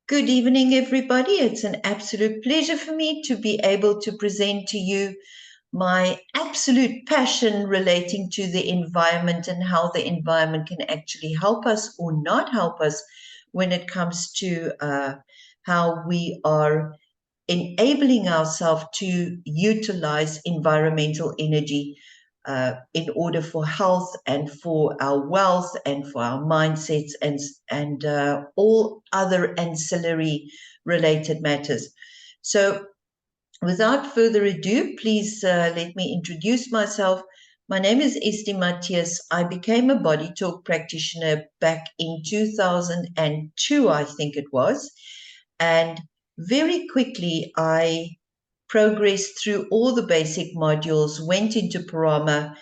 Good evening, everybody. It's an absolute pleasure for me to be able to present to you my absolute passion relating to the environment and how the environment can actually help us or not help us when it comes to how we are enabling ourselves to utilize environmental energy in order for health and for our wealth and for our mindsets and all other ancillary related matters. So without further ado, please let me introduce myself. My name is Esti Matthias. I became a BodyTalk practitioner back in 2002, I think it was. And very quickly, I progressed through all the basic modules, went into Parama,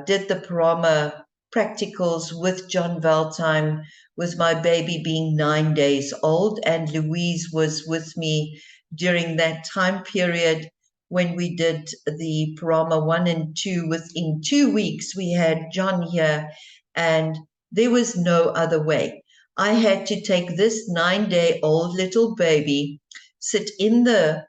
did the Parama practicals with John Valtime, with my baby being 9 days old, and Louise was with me during that time period when we did the Parama 1 and 2. Within 2 weeks, we had John here, and there was no other way. I had to take this 9-day-old little baby, sit in the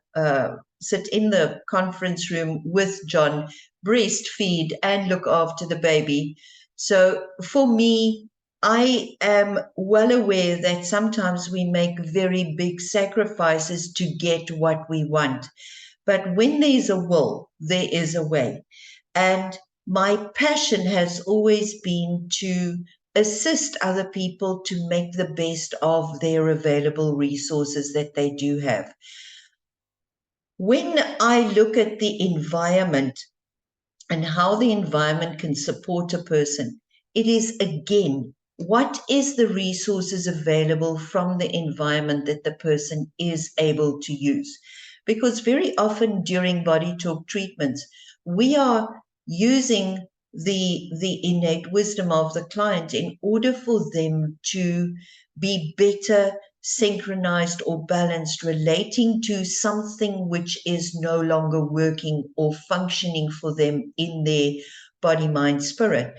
conference room with John, breastfeed and look after the baby. So for me, I am well aware that sometimes we make very big sacrifices to get what we want. But when there's a will, there is a way. And my passion has always been to assist other people to make the best of their available resources that they do have. When I look at the environment and how the environment can support a person, it is again, what is the resources available from the environment that the person is able to use? Because very often during BodyTalk treatments, we are using the innate wisdom of the client in order for them to be better synchronized or balanced relating to something which is no longer working or functioning for them in their body, mind, spirit.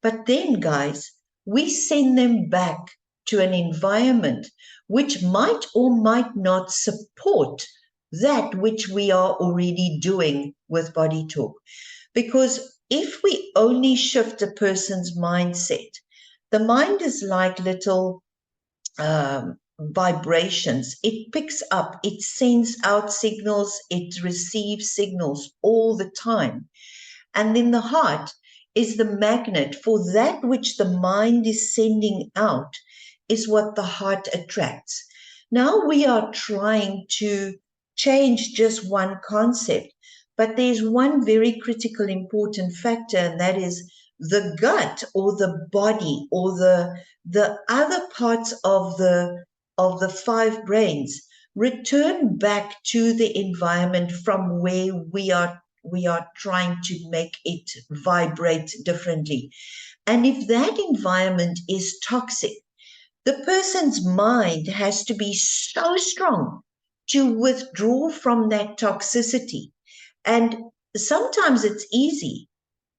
But then, guys, we send them back to an environment which might or might not support that which we are already doing with BodyTalk. Because if we only shift a person's mindset, the mind is like little vibrations. It picks up, it sends out signals, it receives signals all the time. And then the heart is the magnet for that which the mind is sending out, is what the heart attracts. Now we are trying to change just one concept, but there's one very critical, important factor, and that is the gut or the body or the other parts of the 5 brains return back to the environment from where we are trying to make it vibrate differently. And if that environment is toxic, the person's mind has to be so strong to withdraw from that toxicity. And sometimes it's easy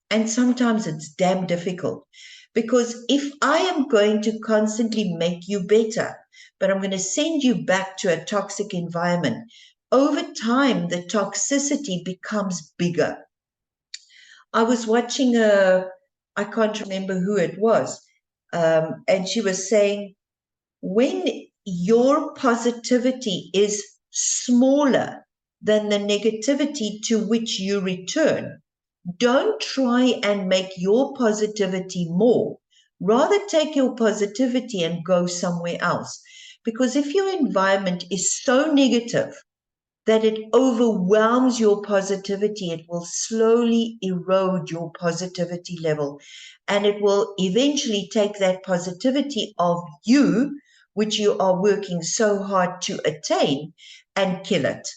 and sometimes it's damn difficult. Because if I am going to constantly make you better, but I'm going to send you back to a toxic environment, over time, the toxicity becomes bigger. I was watching I can't remember who it was, and she was saying, when your positivity is smaller than the negativity to which you return, don't try and make your positivity more. Rather take your positivity and go somewhere else. Because if your environment is so negative that it overwhelms your positivity, it will slowly erode your positivity level. And it will eventually take that positivity of you, which you are working so hard to attain, and kill it.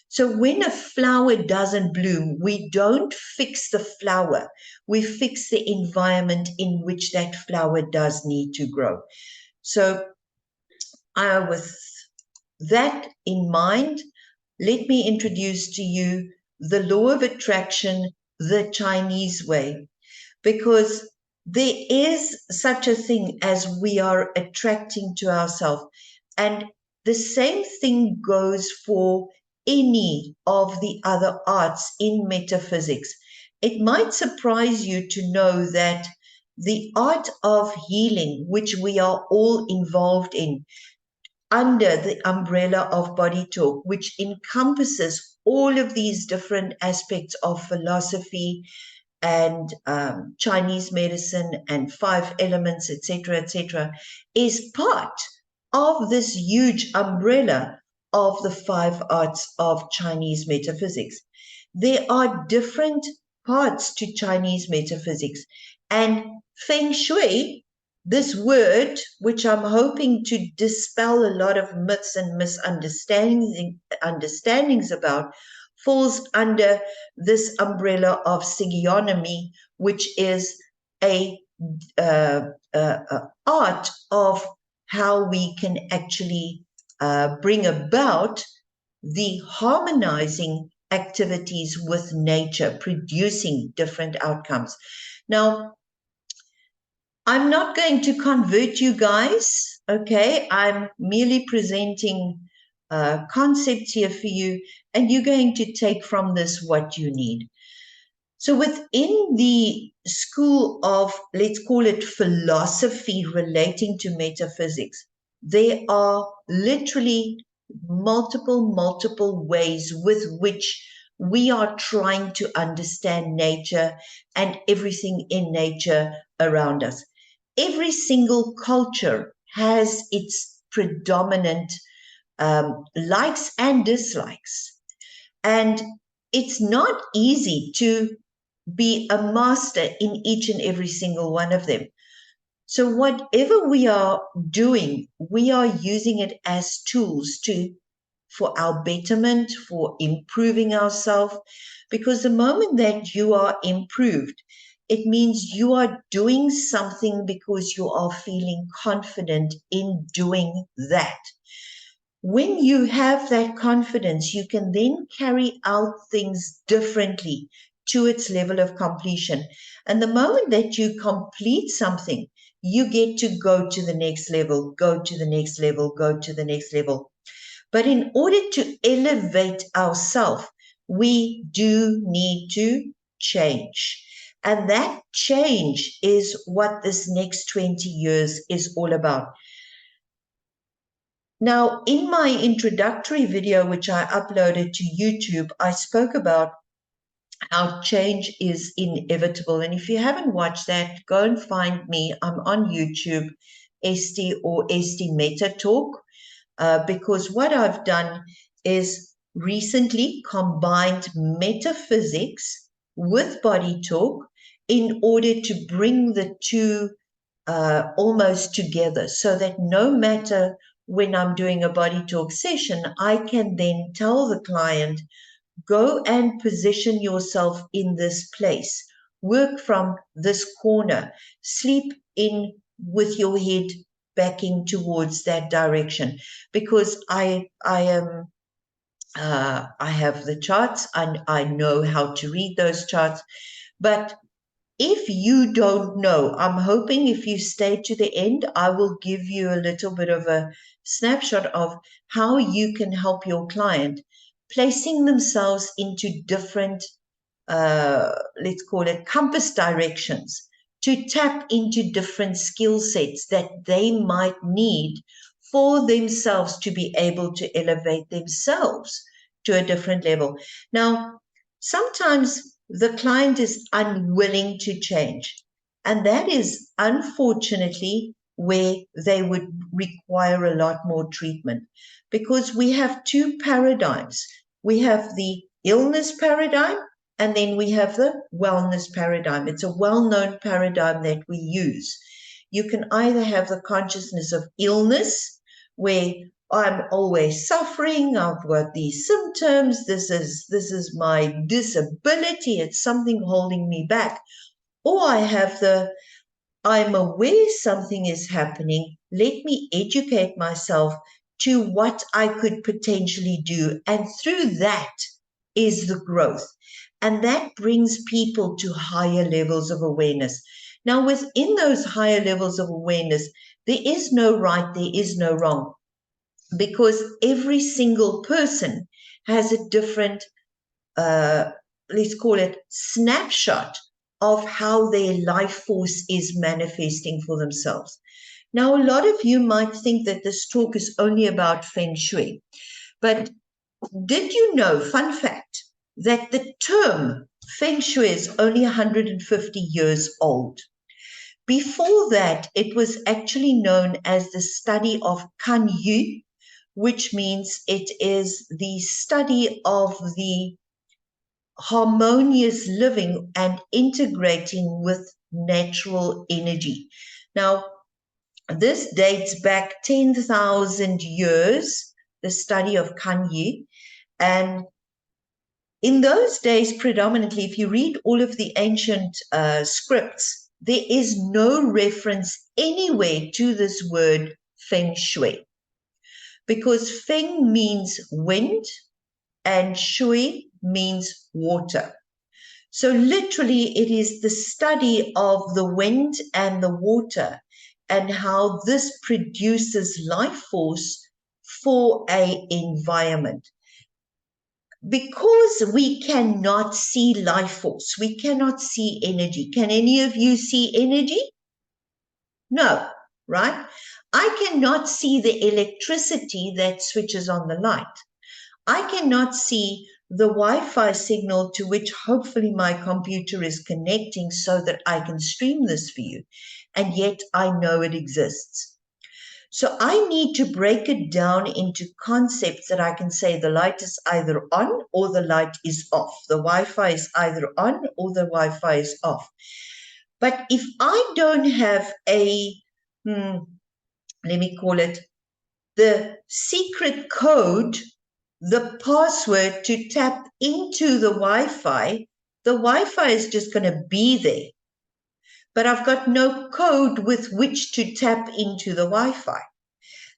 So when a flower doesn't bloom, we don't fix the flower. We fix the environment in which that flower does need to grow. So with that in mind, let me introduce to you the law of attraction the Chinese way. Because there is such a thing as we are attracting to ourselves. And the same thing goes for any of the other arts in metaphysics. It might surprise you to know that the art of healing, which we are all involved in, under the umbrella of BodyTalk, which encompasses all of these different aspects of philosophy and Chinese medicine and 5 elements, etc., is part of this huge umbrella of the 5 arts of Chinese metaphysics. There are different parts to Chinese metaphysics, and Feng Shui, this word, which I'm hoping to dispel a lot of myths and misunderstandings about, falls under this umbrella of sigionomy, which is a art of how we can actually bring about the harmonizing activities with nature, producing different outcomes. Now, I'm not going to convert you guys, okay? I'm merely presenting concepts here for you, and you're going to take from this what you need. So within the school of, let's call it philosophy relating to metaphysics, there are literally multiple ways with which we are trying to understand nature and everything in nature around us. Every single culture has its predominant likes and dislikes. And it's not easy to be a master in each and every single one of them. So whatever we are doing, we are using it as tools for our betterment, for improving ourselves. Because the moment that you are improved, it means you are doing something because you are feeling confident in doing that. When you have that confidence, you can then carry out things differently to its level of completion. And the moment that you complete something, you get to go to the next level, go to the next level, go to the next level. But in order to elevate ourselves, we do need to change. And that change is what this next 20 years is all about. Now, in my introductory video, which I uploaded to YouTube, I spoke about how change is inevitable. And if you haven't watched that, go and find me. I'm on YouTube, ST or ST Meta Talk, because what I've done is recently combined metaphysics with BodyTalk in order to bring the two almost together, so that no matter when I'm doing a BodyTalk session, I can then tell the client, go and position yourself in this place, work from this corner, sleep in with your head backing towards that direction, because I have the charts and I know how to read those charts. But if you don't know, I'm hoping if you stay to the end, I will give you a little bit of a snapshot of how you can help your client placing themselves into different, let's call it compass directions, to tap into different skill sets that they might need for themselves to be able to elevate themselves to a different level. Now, sometimes the client is unwilling to change, and that is unfortunately where they would require a lot more treatment, because we have two paradigms. We have the illness paradigm, and then we have the wellness paradigm. It's a well-known paradigm that we use. You can either have the consciousness of illness, where I'm always suffering, I've got these symptoms, this is my disability, it's something holding me back. Or I have I'm aware something is happening, let me educate myself to what I could potentially do. And through that is the growth. And that brings people to higher levels of awareness. Now, within those higher levels of awareness, there is no right, there is no wrong, because every single person has a different, let's call it, snapshot of how their life force is manifesting for themselves. Now, a lot of you might think that this talk is only about Feng Shui, but did you know, fun fact, that the term Feng Shui is only 150 years old? Before that, it was actually known as the study of Kan Yu, which means it is the study of the harmonious living and integrating with natural energy. Now, this dates back 10,000 years, the study of Kan Yu. And in those days, predominantly, if you read all of the ancient scripts, there is no reference anywhere to this word Feng Shui, because Feng means wind and Shui means water. So literally, it is the study of the wind and the water and how this produces life force for an environment. Because we cannot see life force, we cannot see energy. Can any of you see energy? No, right? I cannot see the electricity that switches on the light. I cannot see the Wi-Fi signal to which hopefully my computer is connecting so that I can stream this for you. And yet I know it exists. So I need to break it down into concepts that I can say the light is either on or the light is off. The Wi-Fi is either on or the Wi-Fi is off. But if I don't have a, let me call it, the secret code, the password to tap into the Wi-Fi is just going to be there. But I've got no code with which to tap into the Wi-Fi.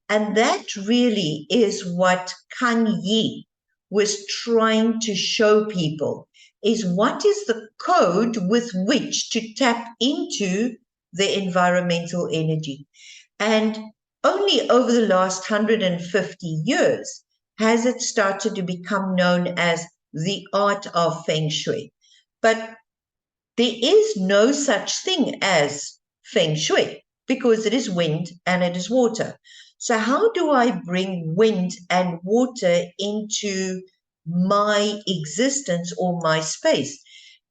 And that really is what Kan Yi was trying to show people, is what is the code with which to tap into the environmental energy. And only over the last 150 years has it started to become known as the art of Feng Shui. But there is no such thing as Feng Shui because it is wind and it is water. So how do I bring wind and water into my existence or my space?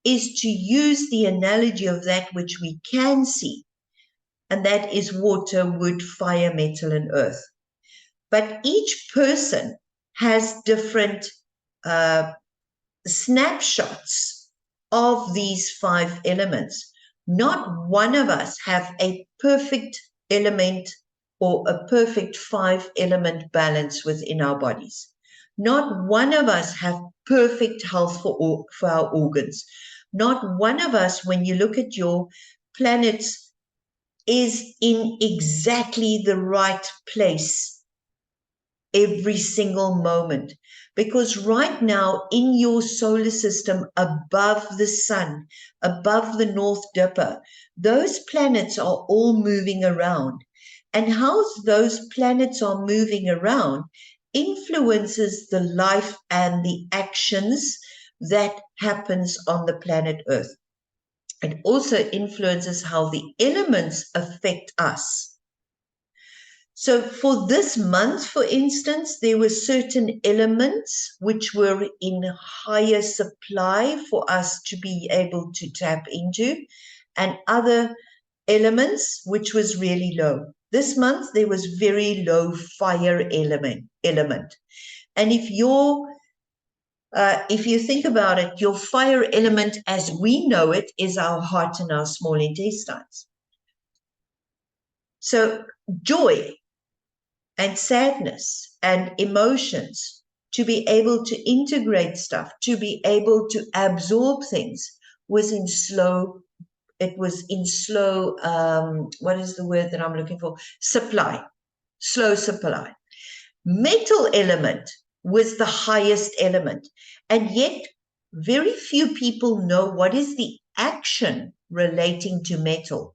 Is to use the analogy of that which we can see, and that is water, wood, fire, metal, and earth. But each person has different snapshots of these 5 elements. Not one of us have a perfect element or a perfect 5-element balance within our bodies. Not one of us have perfect health for our organs. Not one of us, when you look at your planets, is in exactly the right place every single moment. Because right now in your solar system, above the sun, above the North Dipper, those planets are all moving around. And how those planets are moving around influences the life and the actions that happens on the planet Earth. It also influences how the elements affect us. So for this month, for instance, there were certain elements which were in higher supply for us to be able to tap into, and other elements which was really low. This month, there was very low fire element. And if you think about it, your fire element as we know it is our heart and our small intestines. So joy and sadness and emotions, to be able to integrate stuff, to be able to absorb things, was in slow, what is the word that I'm looking for? Slow supply. Metal element was the highest element, and yet very few people know what is the action relating to metal,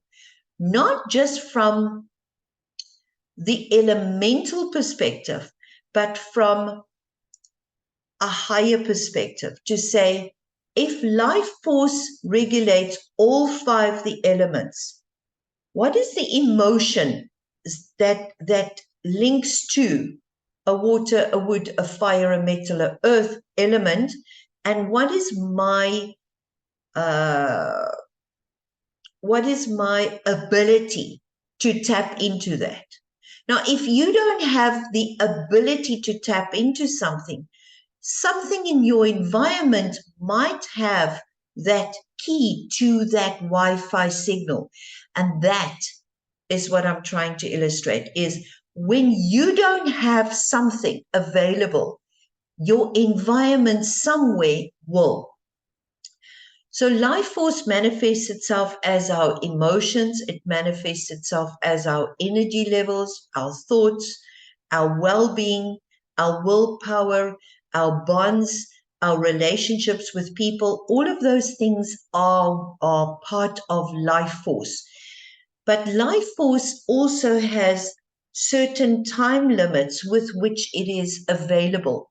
not just from the elemental perspective, but from a higher perspective, to say, if life force regulates all five the elements, what is the emotion that links to a water, a wood, a fire, a metal, a earth element, and what is my ability to tap into that? Now, if you don't have the ability to tap into something, something in your environment might have that key to that Wi-Fi signal. And that is what I'm trying to illustrate, is when you don't have something available, your environment somewhere will. So life force manifests itself as our emotions. It manifests itself as our energy levels, our thoughts, our well-being, our willpower, our bonds, our relationships with people. All of those things are part of life force. But life force also has certain time limits with which it is available.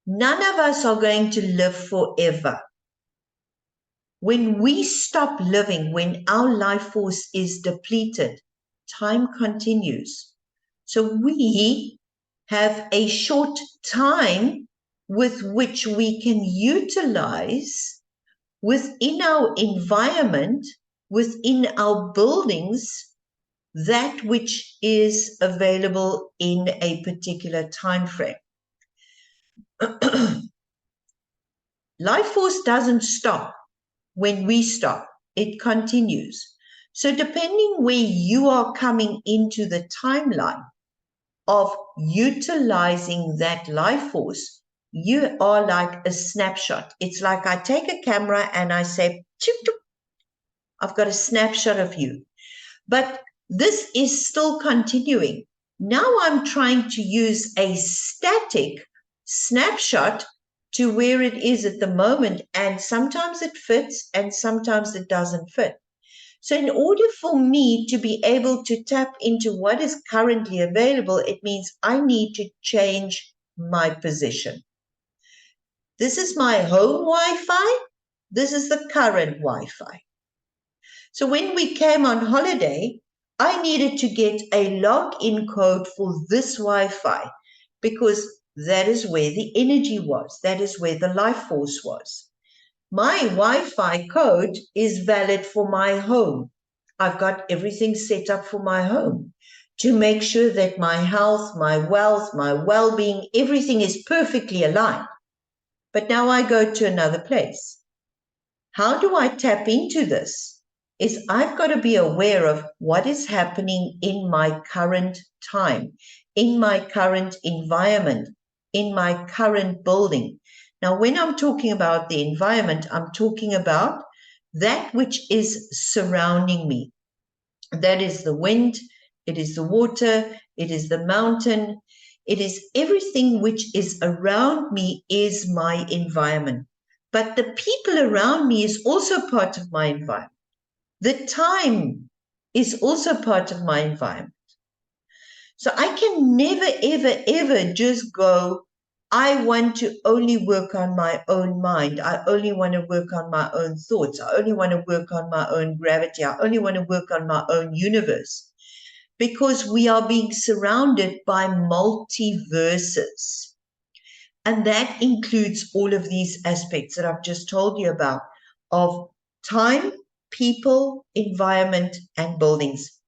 None of us are going to live forever. When we stop living, when our life force is depleted, time continues. So we have a short time with which we can utilize within our environment, within our buildings, that which is available in a particular time frame. Life force doesn't stop when we stop, it continues. So depending where you are coming into the timeline of utilizing that life force, you are like a snapshot. It's like I take a camera and I say, choop, choop, I've got a snapshot of you. But this is still continuing. Now I'm trying to use a static snapshot to where it is at the moment, and sometimes it fits and sometimes it doesn't fit. So in order for me to be able to tap into what is currently available, it means I need to change my position. This is my home Wi-Fi. This is the current Wi-Fi. So when we came on holiday, I needed to get a login code for this Wi-Fi because that is where the energy was. That is where the life force was. My Wi-Fi code is valid for my home. I've got everything set up for my home to make sure that my health, my wealth, my well-being, everything is perfectly aligned. But now I go to another place. How do I tap into this? Is I've got to be aware of what is happening in my current time, in my current environment, in my current building. Now, when I'm talking about the environment, I'm talking about that which is surrounding me. That is the wind, it is the water, it is the mountain, it is everything which is around me is my environment. But the people around me is also part of my environment. The time is also part of my environment. So I can never, ever, ever just go, I want to only work on my own mind. I only want to work on my own thoughts. I only want to work on my own gravity. I only want to work on my own universe. Because we are being surrounded by multiverses. And that includes all of these aspects that I've just told you about of time, people, environment, and buildings.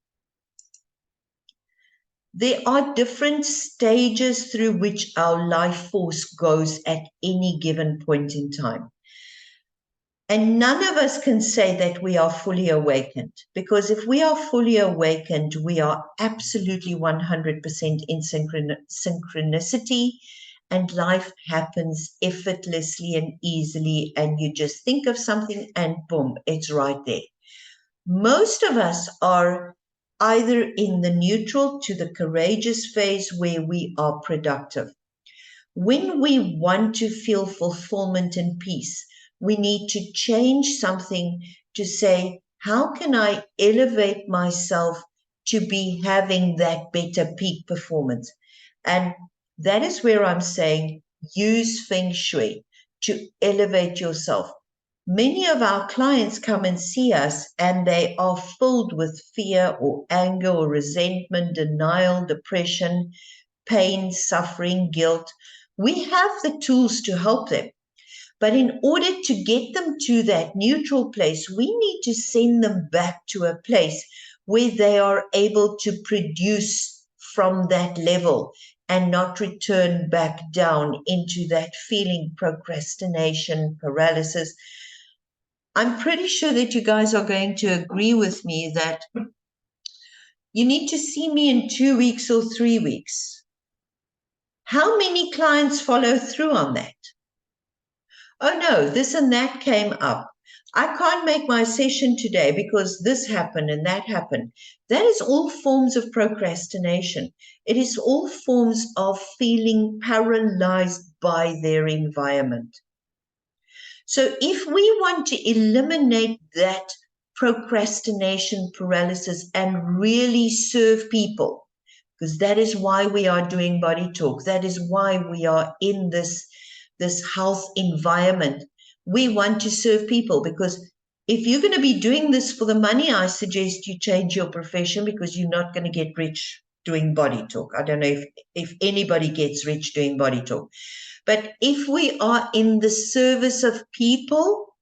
There are different stages through which our life force goes at any given point in time. And none of us can say that we are fully awakened, because if we are fully awakened, we are absolutely 100% in synchronicity, and life happens effortlessly and easily, and you just think of something and boom, it's right there. Most of us are either in the neutral to the courageous phase where we are productive. When we want to feel fulfillment and peace, We need to change something to say, how can I elevate myself to be having that better peak performance? And that is where I'm saying use Feng Shui to elevate yourself. Many of our clients come and see us and they are filled with fear or anger or resentment, denial, depression, pain, suffering, guilt. We have the tools to help them. But in order to get them to that neutral place, we need to send them back to a place where they are able to produce from that level and not return back down into that feeling, procrastination, paralysis. I'm pretty sure that you guys are going to agree with me that you need to see me in 2 weeks or 3 weeks. How many clients follow through on that? Oh no, this and that came up. I can't make my session today because this happened and that happened. That is all forms of procrastination. It is all forms of feeling paralyzed by their environment. So if we want to eliminate that procrastination paralysis and really serve people, because that is why we are doing Body Talk, that is why we are in this health environment. We want to serve people, because if you're going to be doing this for the money, I suggest you change your profession, because you're not going to get rich doing Body Talk. I don't know if anybody gets rich doing Body Talk. But if we are in the service of people,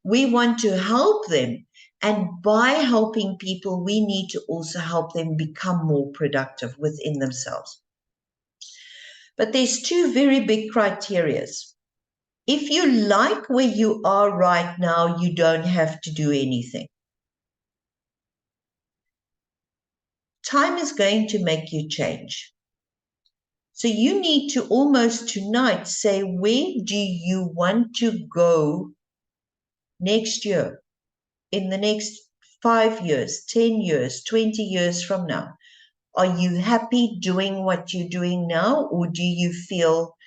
we want to help them. And by helping people, we need to also help them become more productive within themselves. But there's two very big criterias. If you like where you are right now, you don't have to do anything. Time is going to make you change. So you need to almost tonight say, where do you want to go next year, in the next 5 years, 10 years, 20 years from now? Are you happy doing what you're doing now, or do you feel,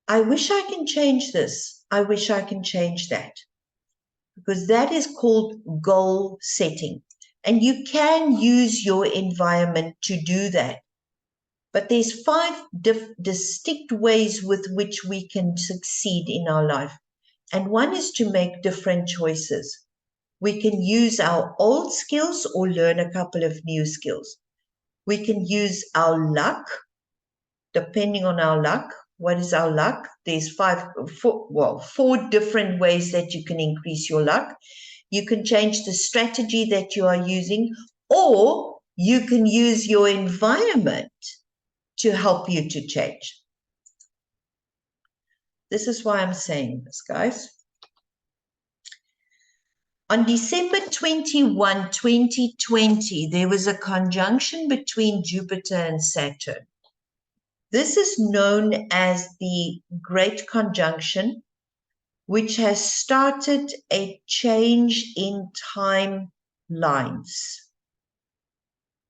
I wish I can change this, I wish I can change that? Because that is called goal setting. And you can use your environment to do that. But there's 5 distinct ways with which we can succeed in our life. And one is to make different choices. We can use our old skills or learn a couple of new skills. We can use our luck, depending on our luck. What is our luck? There's 4 different ways that you can increase your luck. You can change the strategy that you are using, or you can use your environment to help you to change. This is why I'm saying this, guys. On December 21, 2020, there was a conjunction between Jupiter and Saturn. This is known as the Great Conjunction, which has started a change in timelines.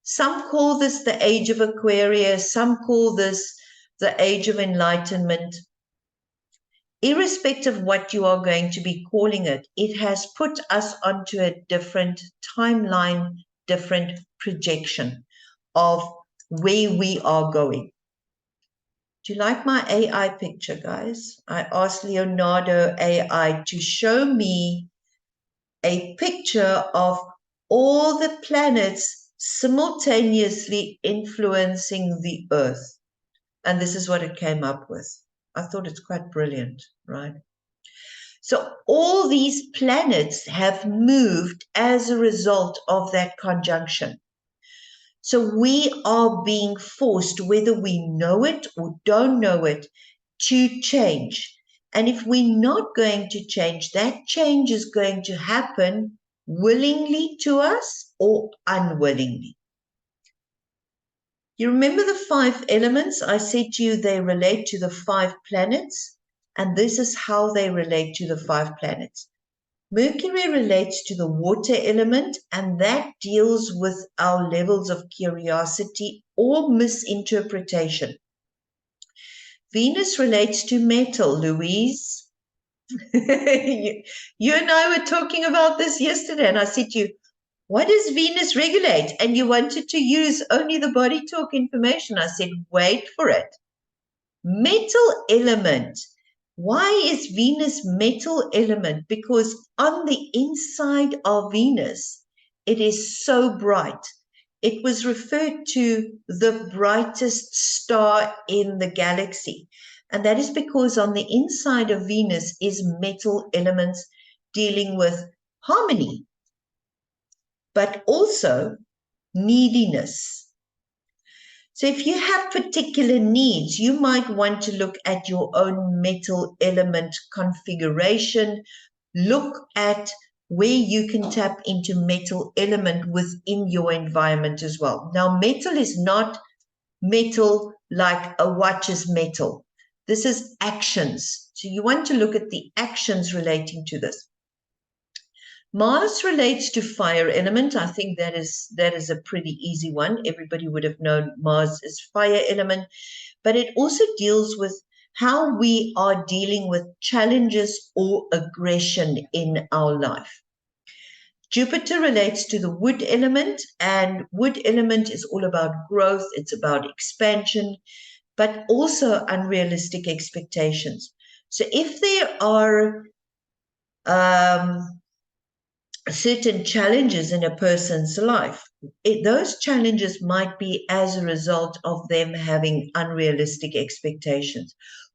Some call this the Age of Aquarius, some call this the Age of Enlightenment. Irrespective of what you are going to be calling it, it has put us onto a different timeline, different projection of where we are going. Do you like my AI picture, guys? I asked Leonardo AI to show me a picture of all the planets simultaneously influencing the Earth. And this is what it came up with. I thought it's quite brilliant, right? So all these planets have moved as a result of that conjunction. So we are being forced, whether we know it or don't know it, to change. And if we're not going to change, that change is going to happen willingly to us or unwillingly. You remember the 5 elements? I said to you they relate to the 5 planets, and this is how they relate to the 5 planets. Mercury relates to the water element, and that deals with our levels of curiosity or misinterpretation. Venus relates to metal, Louise. You and I were talking about this yesterday, and I said to you, what does Venus regulate? And you wanted to use only the body talk information. I said, wait for it. Metal element. Why is Venus metal element? Because on the inside of Venus, it is so bright. It was referred to the brightest star in the galaxy. And that is because on the inside of Venus is metal elements dealing with harmony, but also neediness. So if you have particular needs, you might want to look at your own metal element configuration, look at where you can tap into metal element within your environment as well. Now, metal is not metal like a watch is metal. This is actions. So you want to look at the actions relating to this. Mars relates to fire element. I think that is a pretty easy one. Everybody would have known Mars is fire element, but it also deals with how we are dealing with challenges or aggression in our life. Jupiter relates to the wood element, and wood element is all about growth. It's about expansion, but also unrealistic expectations. So if there are certain challenges in a person's life, those challenges might be as a result of them having unrealistic expectations.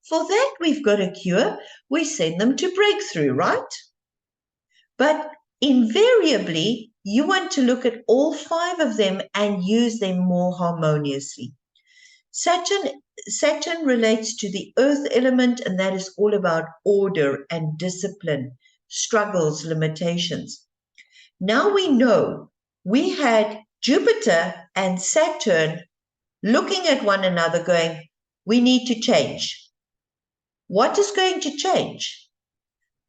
For that, we've got a cure. We send them to breakthrough, right? But invariably, you want to look at all 5 of them and use them more harmoniously. Saturn relates to the earth element, and that is all about order and discipline, struggles, limitations. Now we know we had Jupiter and Saturn looking at one another going, we need to change. What is going to change?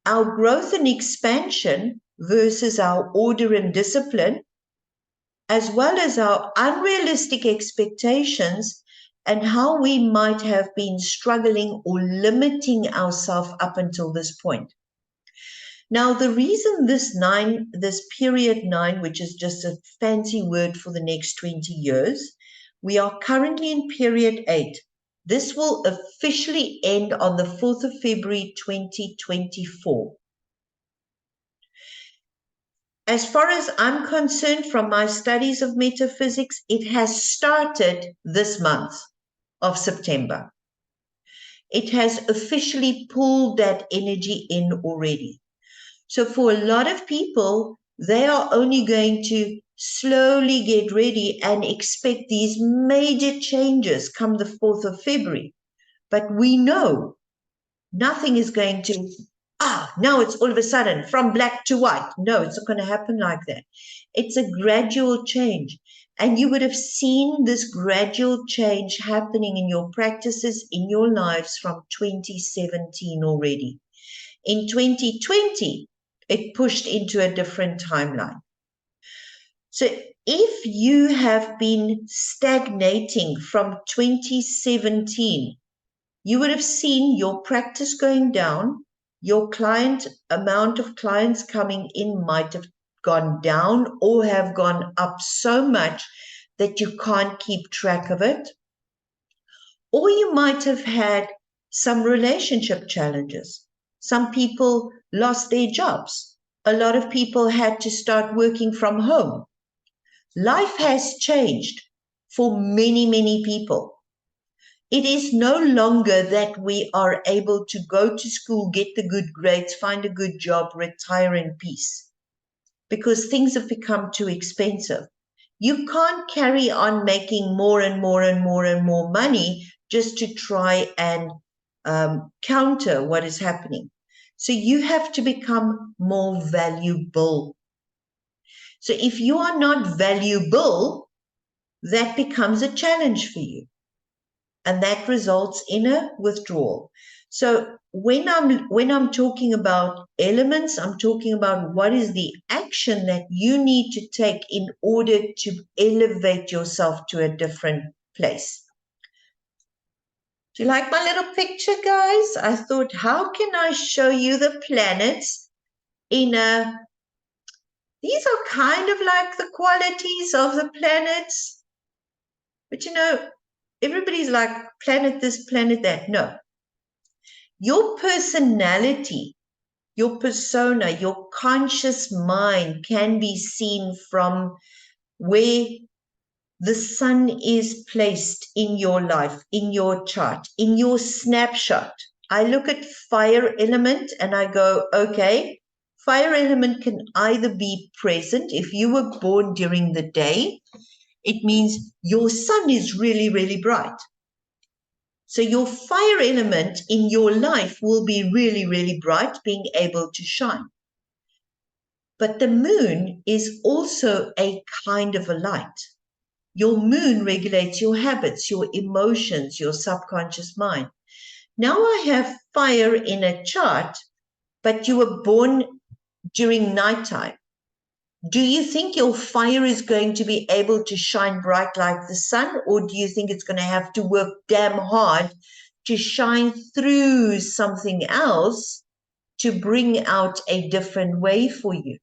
Our growth and expansion versus our order and discipline, as well as our unrealistic expectations and how we might have been struggling or limiting ourselves up until this point. Now, the reason this period 9, which is just a fancy word for the next 20 years, we are currently in period 8. This will officially end on the 4th of February, 2024. As far as I'm concerned, from my studies of metaphysics, it has started this month of September. It has officially pulled that energy in already. So for a lot of people, they are only going to slowly get ready and expect these major changes come the 4th of February. But we know nothing is going to, now it's all of a sudden from black to white. No, it's not going to happen like that. It's a gradual change. And you would have seen this gradual change happening in your practices, in your lives from 2017 already. In 2020, it pushed into a different timeline. So if you have been stagnating from 2017, you would have seen your practice going down, your amount of clients coming in might have gone down or have gone up so much that you can't keep track of it. Or you might have had some relationship challenges. Some people lost their jobs. A lot of people had to start working from home. Life has changed for many, many people. It is no longer that we are able to go to school, get the good grades, find a good job, retire in peace, because things have become too expensive. You can't carry on making more and more and more and more money just to try and counter what is happening. So you have to become more valuable. So if you are not valuable, that becomes a challenge for you. And that results in a withdrawal. So when I'm talking about elements, I'm talking about what is the action that you need to take in order to elevate yourself to a different place. Do you like my little picture, guys? I thought, how can I show you the planets in a... These are kind of like the qualities of the planets. But you know, everybody's like, planet this, planet that. No. Your personality, your persona, your conscious mind can be seen from where the sun is placed in your life, in your chart, in your snapshot. I look at fire element and I go, okay, fire element can either be present. If you were born during the day, it means your sun is really, really bright. So your fire element in your life will be really, really bright, being able to shine. But the moon is also a kind of a light. Your moon regulates your habits, your emotions, your subconscious mind. Now I have fire in a chart, but you were born during nighttime. Do you think your fire is going to be able to shine bright like the sun, or do you think it's going to have to work damn hard to shine through something else to bring out a different way for you?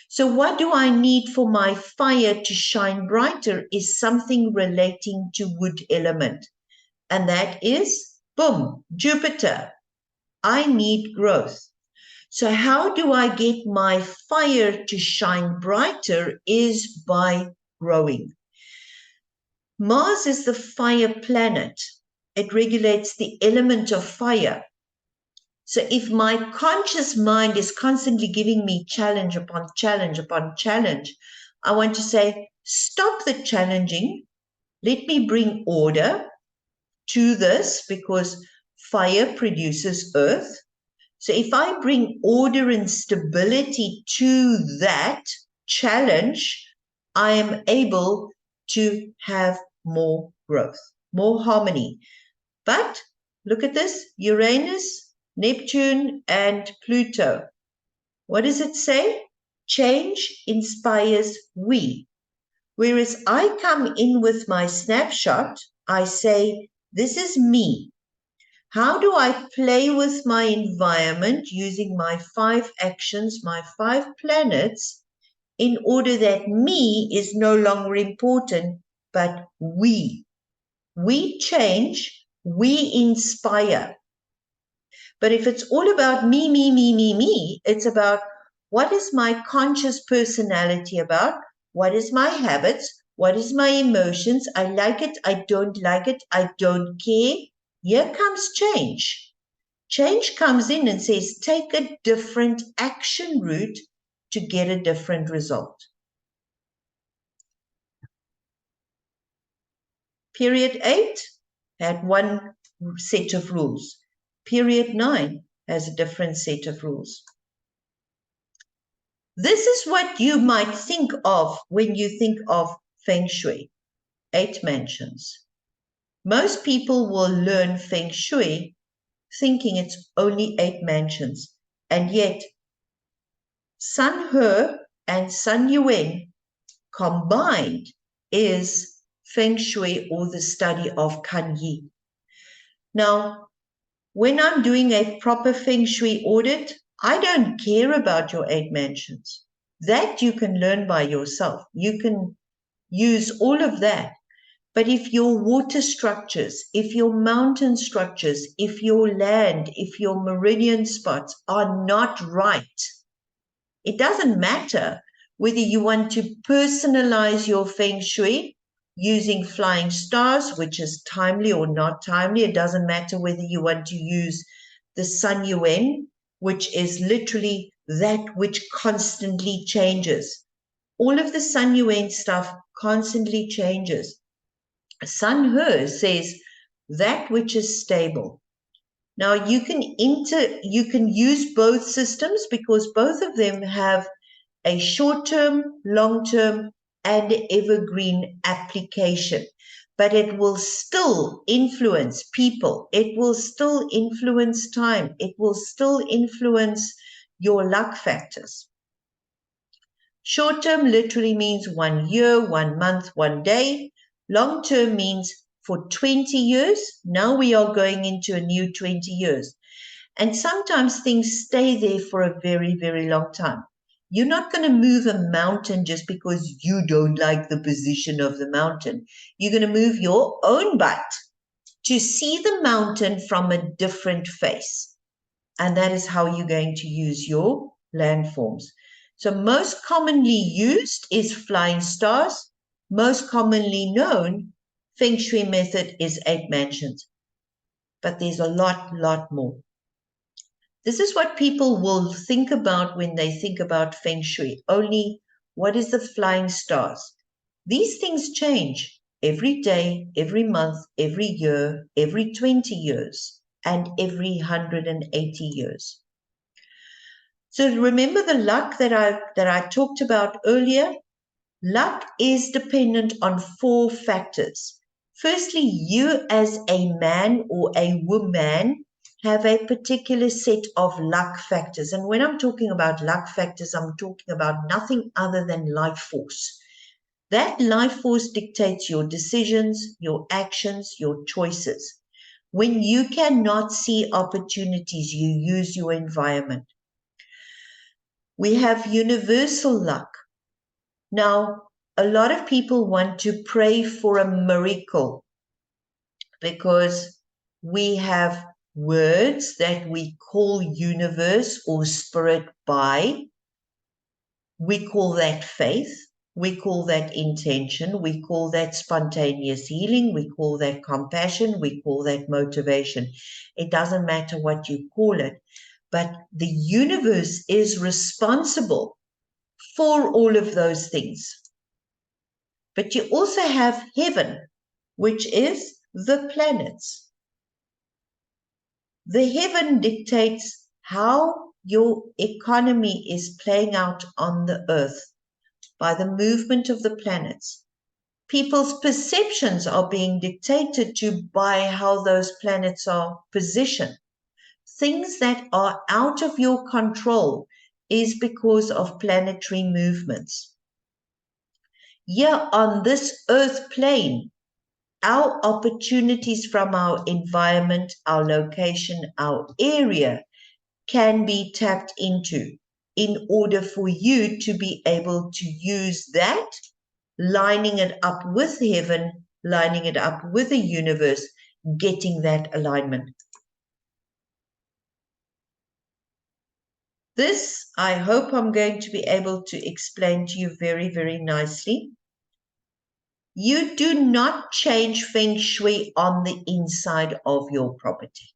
So what do I need for my fire to shine brighter is something relating to wood element. And that is, boom, Jupiter. I need growth. So how do I get my fire to shine brighter is by growing. Mars is the fire planet. It regulates the element of fire. So if my conscious mind is constantly giving me challenge upon challenge upon challenge, I want to say, stop the challenging. Let me bring order to this because fire produces earth. So if I bring order and stability to that challenge, I am able to have more growth, more harmony. But look at this, Uranus, Neptune, and Pluto. What does it say? Change inspires we. Whereas I come in with my snapshot, I say, this is me. How do I play with my environment using my 5 actions, my 5 planets, in order that me is no longer important, but we. We change, we inspire. But if it's all about me, it's about what is my conscious personality about? What is my habits? What is my emotions? I like it, I don't like it, I don't care. Here comes change. Change comes in and says, take a different action route to get a different result. Period 8 had one set of rules. Period 9 has a different set of rules. This is what you might think of when you think of Feng Shui, 8 mansions. Most people will learn Feng Shui thinking it's only 8 mansions, and yet Sun He and Sun Yuan combined is Feng Shui, or the study of Kan Yi. Now, when I'm doing a proper Feng Shui audit, I don't care about your 8 mansions. That you can learn by yourself. You can use all of that. But if your water structures, if your mountain structures, if your land, if your meridian spots are not right, it doesn't matter whether you want to personalize your Feng Shui using flying stars, which is timely or not timely. It doesn't matter whether you want to use the Sun Yuan, which is literally that which constantly changes. All of the Sun Yuan stuff constantly changes. Sun He says that which is stable. Now you can use both systems because both of them have a short-term, long-term, and evergreen application. But it will still influence people. It will still influence time. It will still influence your luck factors. Short-term literally means 1 year, 1 month, 1 day. Long-term means for 20 years. Now we are going into a new 20 years. And sometimes things stay there for a very, very long time. You're not going to move a mountain just because you don't like the position of the mountain. You're going to move your own butt to see the mountain from a different face. And that is how you're going to use your landforms. So most commonly used is flying stars. Most commonly known Feng Shui method is 8 mansions. But there's a lot more. This is what people will think about when they think about Feng Shui. Only what is the flying stars? These things change every day, every month, every year, every 20 years, and every 180 years. So remember the luck that I talked about earlier? Luck is dependent on 4 factors. Firstly, you as a man or a woman have a particular set of luck factors. And when I'm talking about luck factors, I'm talking about nothing other than life force. That life force dictates your decisions, your actions, your choices. When you cannot see opportunities, you use your environment. We have universal luck. Now, a lot of people want to pray for a miracle because we have words that we call universe or spirit by. We call that faith. We call that intention. We call that spontaneous healing. We call that compassion. We call that motivation. It doesn't matter what you call it, but the universe is responsible for all of those things. But you also have heaven, which is the planets. The heaven dictates how your economy is playing out on the earth by the movement of the planets. People's perceptions are being dictated to by how those planets are positioned. Things that are out of your control is because of planetary movements. Here on this earth plane, our opportunities from our environment, our location, our area can be tapped into in order for you to be able to use that, lining it up with heaven, lining it up with the universe, getting that alignment. This, I hope I'm going to be able to explain to you very, very nicely. You do not change Feng Shui on the inside of your property.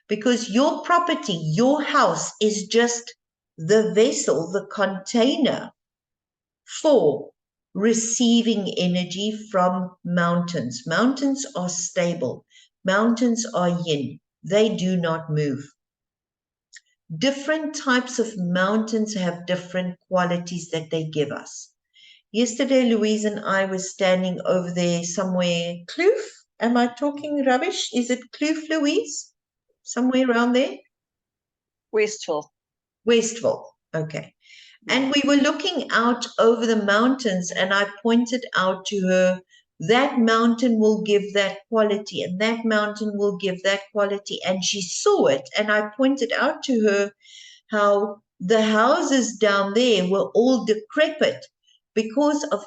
Because your property, your house is just the vessel, the container for receiving energy from mountains. Mountains are stable. Mountains are yin. They do not move. Different types of mountains have different qualities that they give us. Yesterday, Louise and I were standing over there somewhere. Kloof? Am I talking rubbish? Is it Kloof, Louise? Somewhere around there? Westville. Westville, okay. And we were looking out over the mountains, and I pointed out to her, that mountain will give that quality, and that mountain will give that quality. And she saw it, and I pointed out to her how the houses down there were all decrepit because of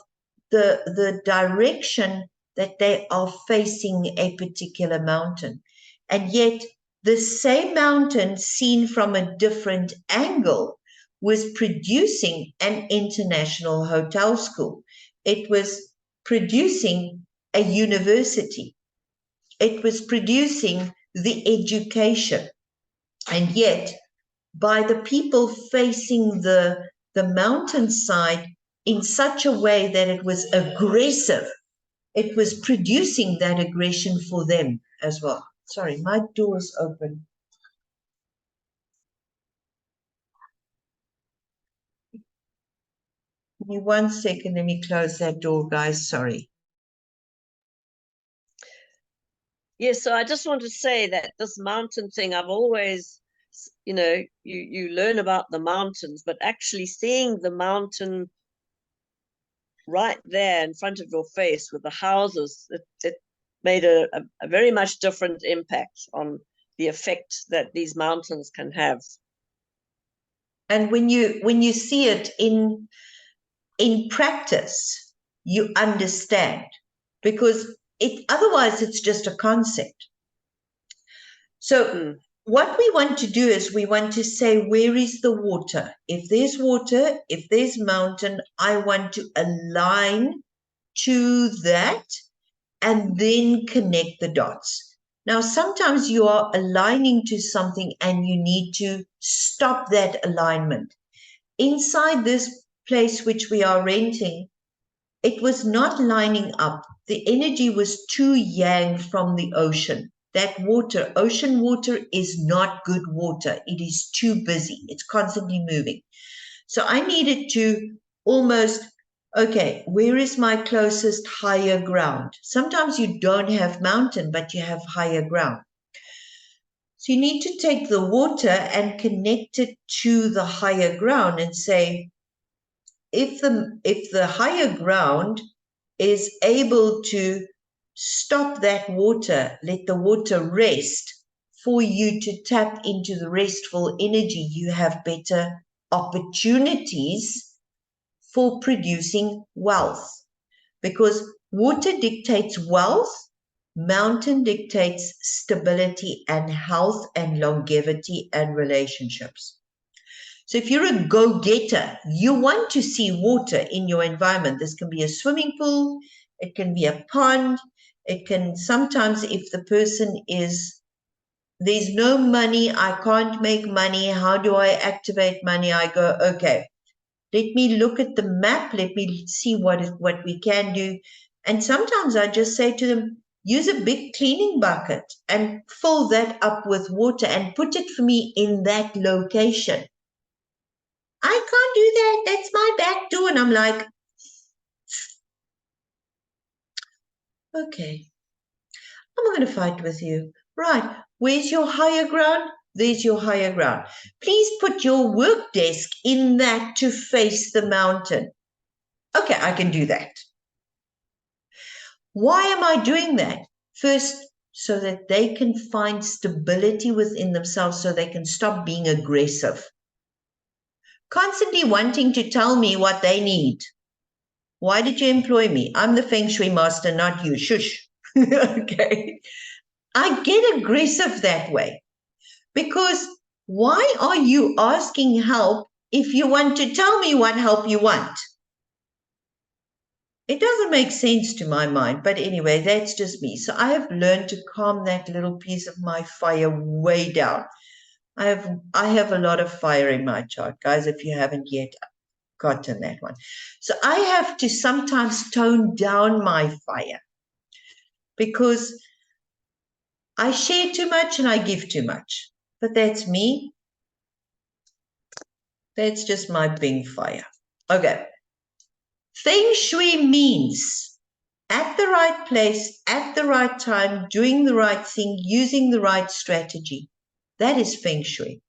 the direction that they are facing a particular mountain. And yet the same mountain seen from a different angle was producing an international hotel school. It was producing a university. It was producing the education. And yet, by the people facing the mountainside in such a way that it was aggressive, it was producing that aggression for them as well. Sorry, my door is open. Give me 1 second, let me close that door, guys. Sorry. Yes, so I just want to say that this mountain thing, I've always, you learn about the mountains, but actually seeing the mountain right there in front of your face with the houses. It made a very much different impact on the effect that these mountains can have. And when you see it in practice, you understand, because otherwise it's just a concept. So what we want to do is we want to say, where is the water? If there's water, if there's mountain, I want to align to that and then connect the dots. Now, sometimes you are aligning to something and you need to stop that alignment. Inside this place which we are renting, it was not lining up. The energy was too yang from the ocean. That water, ocean water, is not good water. It is too busy. It's constantly moving. So I needed to almost, okay, where is my closest higher ground? Sometimes you don't have mountain, but you have higher ground. So you need to take the water and connect it to the higher ground and say, if the higher ground is able to stop that water, let the water rest for you to tap into the restful energy, you have better opportunities for producing wealth. Because water dictates wealth, mountain dictates stability and health and longevity and relationships. So if you're a go-getter, you want to see water in your environment. This can be a swimming pool, it can be a pond, it can sometimes, if the person is, there's no money, I can't make money, how do I activate money? I go, okay, let me look at the map, let me see what we can do. And sometimes I just say to them, use a big cleaning bucket and fill that up with water and put it for me in that location. I can't do that. That's my back door. And I'm like, okay, I'm not going to fight with you. Right. Where's your higher ground? There's your higher ground. Please put your work desk in that to face the mountain. Okay, I can do that. Why am I doing that? First, so that they can find stability within themselves, so they can stop being aggressive. Constantly wanting to tell me what they need. Why did you employ me? I'm the Feng Shui master, not you. Shush. Okay. I get aggressive that way because why are you asking help if you want to tell me what help you want? It doesn't make sense to my mind, but anyway, that's just me. So I have learned to calm that little piece of my fire way down. I have a lot of fire in my chart, guys, if you haven't yet gotten that one. So I have to sometimes tone down my fire because I share too much and I give too much. But that's me. That's just my Bing fire. Okay. Feng Shui means at the right place, at the right time, doing the right thing, using the right strategy. That is Feng Shui.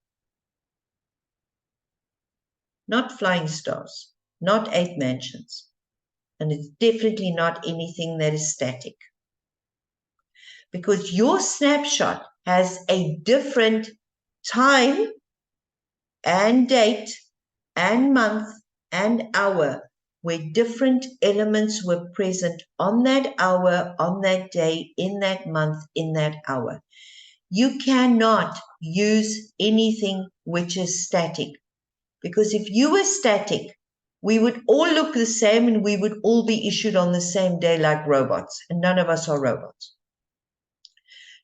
Not flying stars, not 8 mansions. And it's definitely not anything that is static. Because your snapshot has a different time and date and month and hour where different elements were present on that hour, on that day, in that month, in that hour. You cannot use anything which is static, because if you were static, we would all look the same and we would all be issued on the same day like robots, and none of us are robots.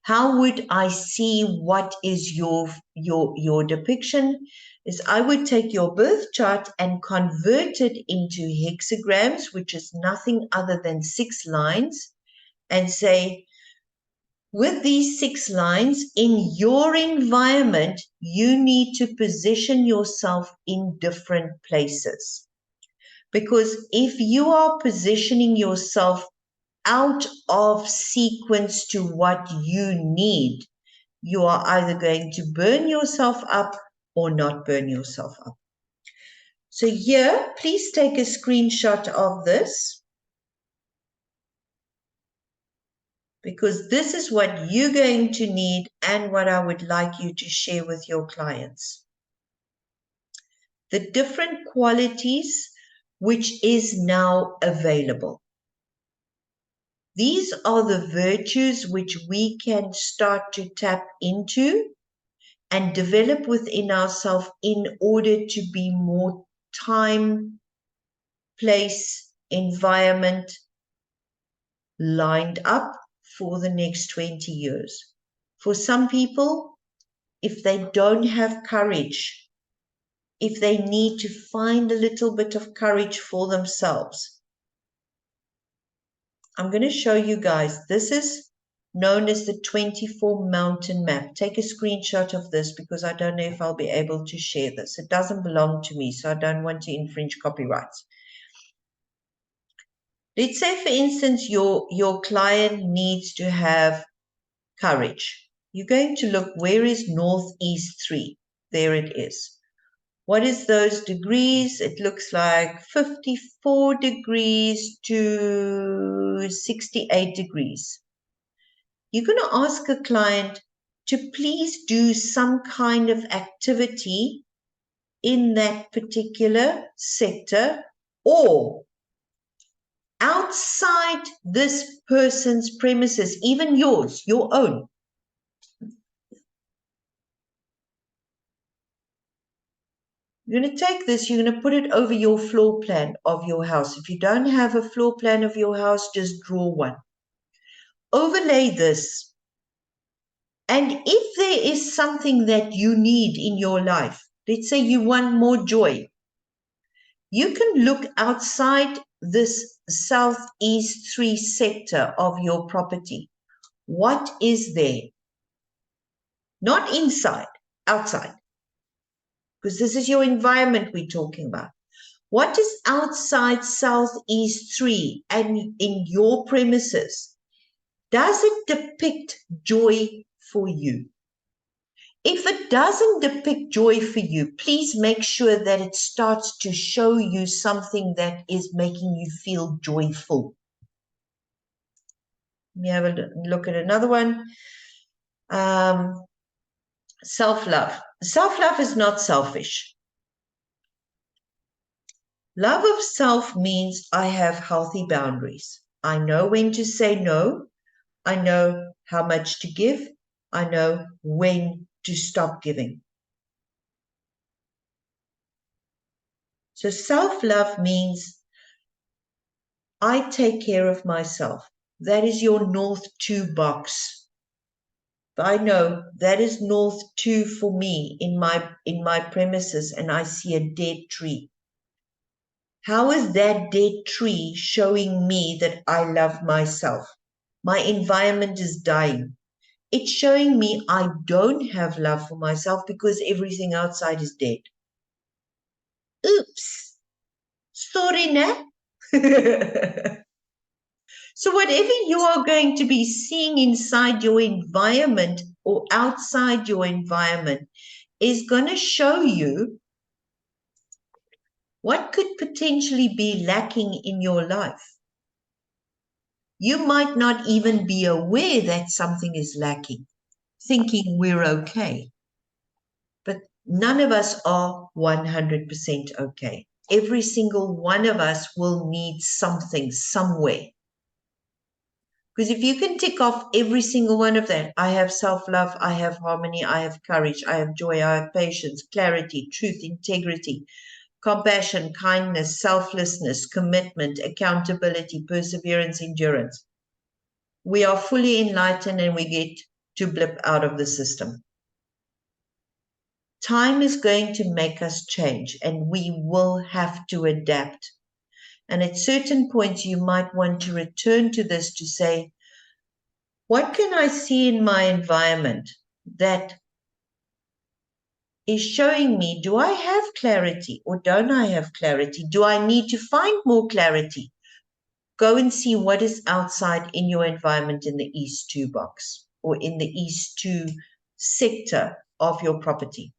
How would I see what is your depiction? Is I would take your birth chart and convert it into hexagrams, which is nothing other than 6 lines, and say, with these 6 lines, in your environment, you need to position yourself in different places. Because if you are positioning yourself out of sequence to what you need, you are either going to burn yourself up or not burn yourself up. So here, please take a screenshot of this, because this is what you're going to need and what I would like you to share with your clients. The different qualities which is now available. These are the virtues which we can start to tap into and develop within ourselves in order to be more time, place, environment lined up for the next 20 years. For some people, if they don't have courage, if they need to find a little bit of courage for themselves, I'm going to show you guys. This is known as the 24 mountain map. Take a screenshot of this because I don't know if I'll be able to share this. It doesn't belong to me, so I don't want to infringe copyrights. Let's say, for instance, your client needs to have courage. You're going to look, where is Northeast 3? There it is. What is those degrees? It looks like 54 degrees to 68 degrees. You're going to ask a client to please do some kind of activity in that particular sector or outside this person's premises, even yours, your own. You're going to take this, you're going to put it over your floor plan of your house. If you don't have a floor plan of your house, just draw one. Overlay this. And if there is something that you need in your life, let's say you want more joy, you can look outside this Southeast 3 sector of your property. What is there? Not inside, outside. Because this is your environment we're talking about. What is outside Southeast 3 and in your premises? Does it depict joy for you? If it doesn't depict joy for you, please make sure that it starts to show you something that is making you feel joyful. Let me have a look at another one. Self-love. Self-love is not selfish. Love of self means I have healthy boundaries. I know when to say no. I know how much to give. I know when to stop giving. So self-love means I take care of myself. That is your North 2 box. I know that is North 2 for me in my premises, and I see a dead tree. How is that dead tree showing me that I love myself? My environment is dying. It's showing me I don't have love for myself because everything outside is dead. Oops. Sorry, nah. So whatever you are going to be seeing inside your environment or outside your environment is going to show you what could potentially be lacking in your life. You might not even be aware that something is lacking, thinking we're okay. But none of us are 100% okay. Every single one of us will need something somewhere. Because if you can tick off every single one of that, I have self-love, I have harmony, I have courage, I have joy, I have patience, clarity, truth, integrity, compassion, kindness, selflessness, commitment, accountability, perseverance, endurance. We are fully enlightened and we get to blip out of the system. Time is going to make us change and we will have to adapt. And at certain points, you might want to return to this to say, what can I see in my environment that is showing me, do I have clarity or don't I have clarity? Do I need to find more clarity? Go and see what is outside in your environment in the East 2 box or in the East 2 sector of your property.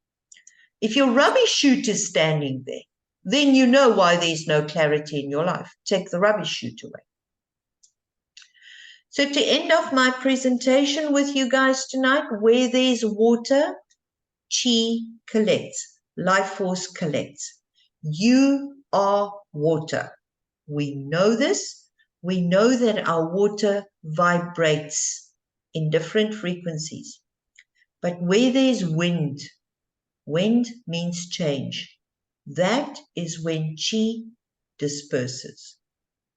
If your rubbish chute is standing there, then you know why there's no clarity in your life. Take the rubbish chute away. So to end off my presentation with you guys tonight, where there's water, chi collects, life force collects. You are water. We know this. We know that our water vibrates in different frequencies. But where there's wind, wind means change. That is when chi disperses.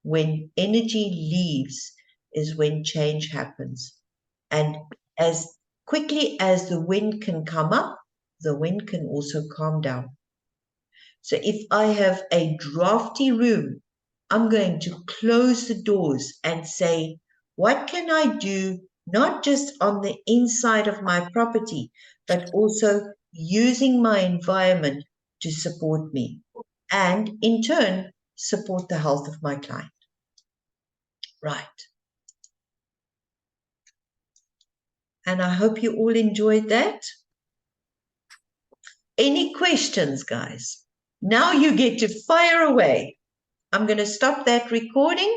When energy leaves is when change happens. And as quickly as the wind can come up, the wind can also calm down. So if I have a drafty room, I'm going to close the doors and say, what can I do not just on the inside of my property, but also using my environment to support me and in turn support the health of my client. Right. And I hope you all enjoyed that. Any questions, guys? Now you get to fire away. I'm going to stop that recording